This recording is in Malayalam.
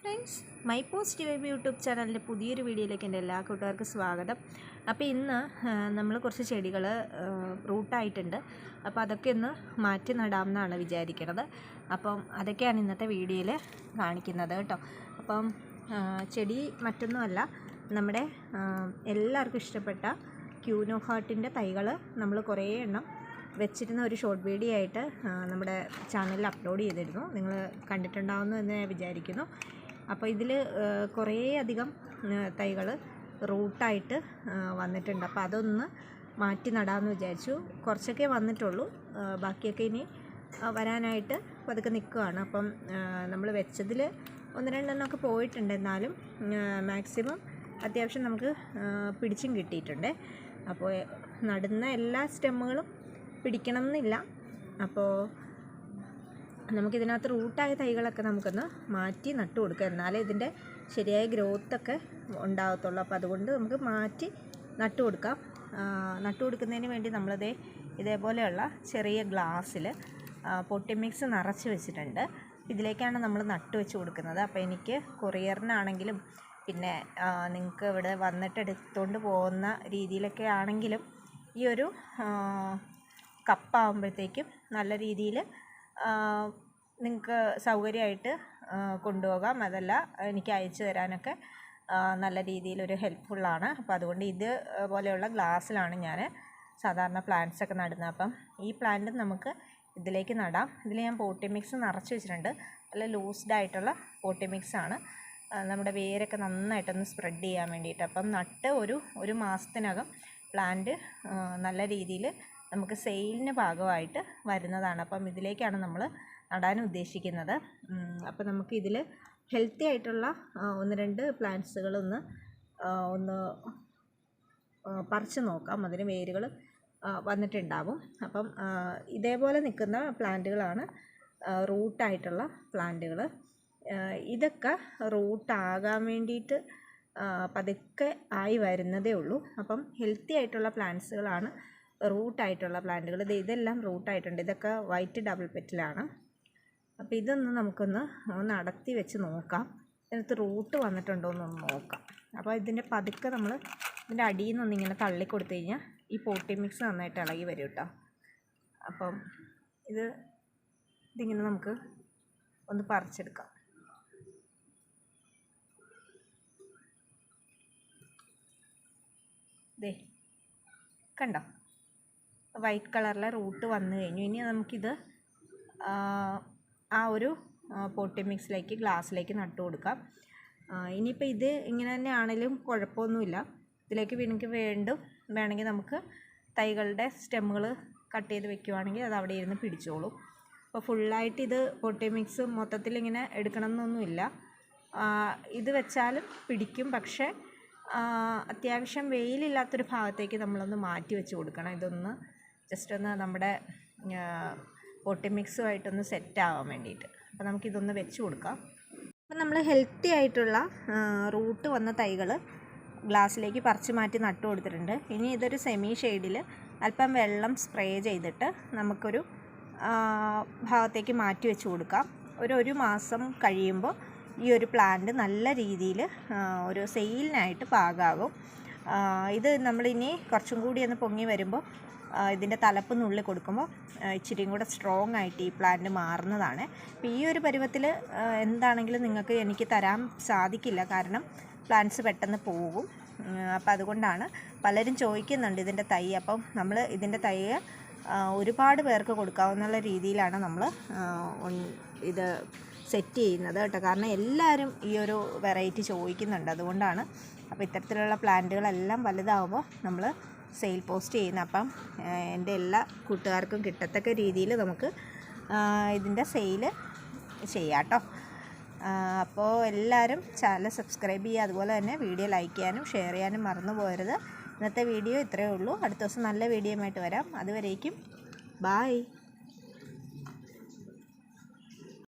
Friends, my positive vibe YouTube ചാനലിൻ്റെ പുതിയൊരു വീഡിയോയിലേക്ക് എൻ്റെ എല്ലാ കൂട്ടുകാർക്കും സ്വാഗതം. അപ്പോൾ ഇന്ന് നമ്മൾ കുറച്ച് ചെടികൾ റൂട്ടായിട്ടുണ്ട്. അപ്പോൾ അതൊക്കെ ഒന്ന് മാറ്റി നടാമെന്നാണ് വിചാരിക്കുന്നത്. അപ്പം അതൊക്കെയാണ് ഇന്നത്തെ വീഡിയോയിൽ കാണിക്കുന്നത് കേട്ടോ. അപ്പം ചെടി മറ്റൊന്നുമല്ല, നമ്മുടെ എല്ലാവർക്കും ഇഷ്ടപ്പെട്ട ക്യൂനോ ഹാർട്ടിൻ്റെ തൈകൾ നമ്മൾ കുറേ എണ്ണം വെച്ചിരുന്ന ഒരു ഷോർട്ട് വീഡിയോ ആയിട്ട് നമ്മുടെ ചാനലിൽ അപ്ലോഡ് ചെയ്തിരുന്നു. നിങ്ങൾ കണ്ടിട്ടുണ്ടാവുമെന്ന് എന്ന് ഞാൻ വിചാരിക്കുന്നു. അപ്പോൾ ഇതിൽ കുറേ അധികം തൈകൾ റൂട്ടായിട്ട് വന്നിട്ടുണ്ട്. അപ്പോൾ അതൊന്ന് മാറ്റി നടാമെന്ന് വിചാരിച്ചു. കുറച്ചൊക്കെ വന്നിട്ടുള്ളൂ, ബാക്കിയൊക്കെ ഇനി വരാനായിട്ട് പതുക്കെ നിൽക്കുകയാണ്. അപ്പം നമ്മൾ വെച്ചതിൽ ഒന്ന് രണ്ടെണ്ണമൊക്കെ പോയിട്ടുണ്ട്, എന്നാലും മാക്സിമം അത്യാവശ്യം നമുക്ക് പിടിച്ചും കിട്ടിയിട്ടുണ്ട്. അപ്പോൾ നടുന്ന എല്ലാ സ്റ്റെമ്മുകളും പിടിക്കണം എന്നില്ല. അപ്പോൾ നമുക്കിതിനകത്ത് റൂട്ടായ തൈകളൊക്കെ നമുക്കൊന്ന് മാറ്റി നട്ടു കൊടുക്കുക, എന്നാലേ ഇതിൻ്റെ ശരിയായ ഗ്രോത്തൊക്കെ ഉണ്ടാകത്തുള്ളൂ. അപ്പോൾ അതുകൊണ്ട് നമുക്ക് മാറ്റി നട്ടു കൊടുക്കാം. നട്ടു കൊടുക്കുന്നതിന് വേണ്ടി ഇതേപോലെയുള്ള ചെറിയ ഗ്ലാസ്സിൽ പൊട്ടി മിക്സ് നിറച്ച് വെച്ചിട്ടുണ്ട്. ഇതിലേക്കാണ് നമ്മൾ നട്ടു വെച്ച് കൊടുക്കുന്നത്. അപ്പോൾ എനിക്ക് കൊറിയറിനാണെങ്കിലും പിന്നെ നിങ്ങൾക്ക് ഇവിടെ വന്നിട്ട് എടുത്തുകൊണ്ട് പോകുന്ന രീതിയിലൊക്കെ ആണെങ്കിലും ഈ ഒരു കപ്പാകുമ്പോഴത്തേക്കും നല്ല രീതിയിൽ നിങ്ങൾക്ക് സൗകര്യമായിട്ട് കൊണ്ടുപോകാം. അതല്ല എനിക്ക് അയച്ചു തരാനൊക്കെ നല്ല രീതിയിലൊരു ഹെൽപ്ഫുള്ളാണ്. അപ്പോൾ അതുകൊണ്ട് ഇതുപോലെയുള്ള ഗ്ലാസ്സിലാണ് ഞാൻ സാധാരണ പ്ലാന്റ്സൊക്കെ നടുന്നത്. അപ്പം ഈ പ്ലാന്റ് നമുക്ക് ഇതിലേക്ക് നടാം. ഇതിൽ ഞാൻ പോട്ടി മിക്സ് നിറച്ച് വെച്ചിട്ടുണ്ട്. നല്ല ലൂസ്ഡായിട്ടുള്ള പോട്ടി മിക്സാണ്, നമ്മുടെ വേരൊക്കെ നന്നായിട്ടൊന്ന് സ്പ്രെഡ് ചെയ്യാൻ വേണ്ടിയിട്ട്. അപ്പം നട്ട് ഒരു മാസത്തിനകം പ്ലാന്റ് നല്ല രീതിയിൽ നമുക്ക് സെയിലിന് ഭാഗമായിട്ട് വരുന്നതാണ്. അപ്പം ഇതിലേക്കാണ് നമ്മൾ നടാൻ ഉദ്ദേശിക്കുന്നത്. അപ്പോൾ നമുക്ക് ഇതിൽ ഹെൽത്തി ആയിട്ടുള്ള ഒന്ന് രണ്ട് പ്ലാന്റ്സുകളൊന്ന് പറിച്ച് നോക്കാം. അതിന് വേരുകൾ വന്നിട്ടുണ്ടാവും. അപ്പം ഇതേപോലെ നിൽക്കുന്ന പ്ലാന്റുകളാണ് റൂട്ടായിട്ടുള്ള പ്ലാന്റുകൾ. ഇതൊക്കെ റൂട്ടാകാൻ വേണ്ടിയിട്ട് പതുക്കെ ആയി വരുന്നതേ ഉള്ളൂ. അപ്പം ഹെൽത്തി ആയിട്ടുള്ള പ്ലാന്റ്സുകളാണ് റൂട്ടായിട്ടുള്ള പ്ലാന്റുകൾ. ഇതെല്ലാം റൂട്ടായിട്ടുണ്ട്. ഇതൊക്കെ വൈറ്റ് ഡബിൾ പെറ്റലാണ്. അപ്പോൾ ഇതൊന്ന് നമുക്കൊന്ന് നടത്തി വെച്ച് നോക്കാം, ഇതിനകത്ത് റൂട്ട് വന്നിട്ടുണ്ടോ എന്നൊന്ന് നോക്കാം. അപ്പോൾ ഇതിൻ്റെ പതുക്കെ നമ്മൾ ഇതിൻ്റെ അടിയിൽ നിന്നൊന്നിങ്ങനെ തള്ളിക്കൊടുത്തു കഴിഞ്ഞാൽ ഈ പോട്ടി മിക്സ് നന്നായിട്ട് ഇളകി വരും കേട്ടോ. അപ്പം ഇതിങ്ങനെ നമുക്ക് ഒന്ന് പറിച്ചെടുക്കാം. ദേ കണ്ടോ, വൈറ്റ് കളറിലെ റൂട്ട് വന്നു കഴിഞ്ഞു. ഇനി നമുക്കിത് ആ ഒരു പോട്ടി മിക്സിലേക്ക് ഗ്ലാസ്സിലേക്ക് നട്ടു കൊടുക്കാം. ഇനിയിപ്പോൾ ഇത് ഇങ്ങനെ തന്നെ ആണെങ്കിലും കുഴപ്പമൊന്നുമില്ല. ഇതിലേക്ക് വേണമെങ്കിൽ നമുക്ക് തൈകളുടെ സ്റ്റെമ്മുകൾ കട്ട് ചെയ്ത് വെക്കുവാണെങ്കിൽ അത് അവിടെ ഇരുന്ന് പിടിച്ചോളും. അപ്പോൾ ഫുള്ളായിട്ട് ഇത് പോട്ടി മിക്സ് മൊത്തത്തിൽ ഇങ്ങനെ എടുക്കണം എന്നൊന്നുമില്ല. ഇത് വെച്ചാലും പിടിക്കും, പക്ഷേ അത്യാവശ്യം വെയിലില്ലാത്തൊരു ഭാഗത്തേക്ക് നമ്മളൊന്ന് മാറ്റി വെച്ച് കൊടുക്കണം. ഇതൊന്ന് ജസ്റ്റ് ഒന്ന് നമ്മുടെ പോട്ടി മിക്സുമായിട്ടൊന്ന് സെറ്റാവാൻ വേണ്ടിയിട്ട്. അപ്പോൾ നമുക്കിതൊന്ന് വെച്ച് കൊടുക്കാം. അപ്പോൾ നമ്മൾ ഹെൽത്തി ആയിട്ടുള്ള റൂട്ട് വന്ന തൈകൾ ഗ്ലാസ്സിലേക്ക് പറിച്ച് മാറ്റി നട്ടു കൊടുത്തിട്ടുണ്ട്. ഇനി ഇതൊരു സെമി ഷെയ്ഡിൽ അല്പം വെള്ളം സ്പ്രേ ചെയ്തിട്ട് നമുക്കൊരു ഭാഗത്തേക്ക് മാറ്റി വെച്ച് കൊടുക്കാം. ഒരു മാസം കഴിയുമ്പോൾ ഈ ഒരു പ്ലാന്റ് നല്ല രീതിയിൽ ഒരു സെയിലിനായിട്ട് പാകാകും. ഇത് നമ്മളിനി കുറച്ചും കൂടി ഒന്ന് പൊങ്ങി വരുമ്പോൾ ഇതിൻ്റെ തലപ്പ് നുള്ളി കൊടുക്കുമ്പോൾ ഇച്ചിരിയും കൂടെ സ്ട്രോങ് ആയിട്ട് ഈ പ്ലാന്റ് മാറുന്നതാണ്. അപ്പോൾ ഈ ഒരു പരുവത്തിൽ എന്താണെങ്കിലും എനിക്ക് തരാൻ സാധിക്കില്ല, കാരണം പ്ലാന്റ്സ് പെട്ടെന്ന് പോകും. അപ്പോൾ അതുകൊണ്ടാണ് പലരും ചോദിക്കുന്നുണ്ട് ഇതിൻ്റെ തൈ. അപ്പം നമ്മൾ ഇതിൻ്റെ തൈ ഒരുപാട് പേർക്ക് കൊടുക്കാവുന്ന രീതിയിലാണ് നമ്മൾ ഇത് സെറ്റ് ചെയ്യുന്നത് കേട്ടോ. കാരണം എല്ലാവരും ഈ ഒരു വെറൈറ്റി ചോദിക്കുന്നുണ്ട്, അതുകൊണ്ടാണ്. അപ്പോൾ ഇത്തരത്തിലുള്ള പ്ലാന്റുകളെല്ലാം വലുതാവുമ്പോൾ നമ്മൾ സെയിൽ പോസ്റ്റ് ചെയ്യുന്നത്. അപ്പം എൻ്റെ എല്ലാ കൂട്ടുകാർക്കും കിട്ടത്തക്ക രീതിയിൽ നമുക്ക് ഇതിൻ്റെ സെയിൽ ചെയ്യാം കേട്ടോ. അപ്പോൾ എല്ലാവരും ചാനൽ സബ്സ്ക്രൈബ് ചെയ്യുക, അതുപോലെ തന്നെ വീഡിയോ ലൈക്ക് ചെയ്യാനും ഷെയർ ചെയ്യാനും മറന്നു പോകരുത്. ഇന്നത്തെ വീഡിയോ ഇത്രയേ ഉള്ളൂ. അടുത്ത ദിവസം നല്ല വീഡിയോയുമായിട്ട് വരാം. അതുവരേക്കും ബായ്.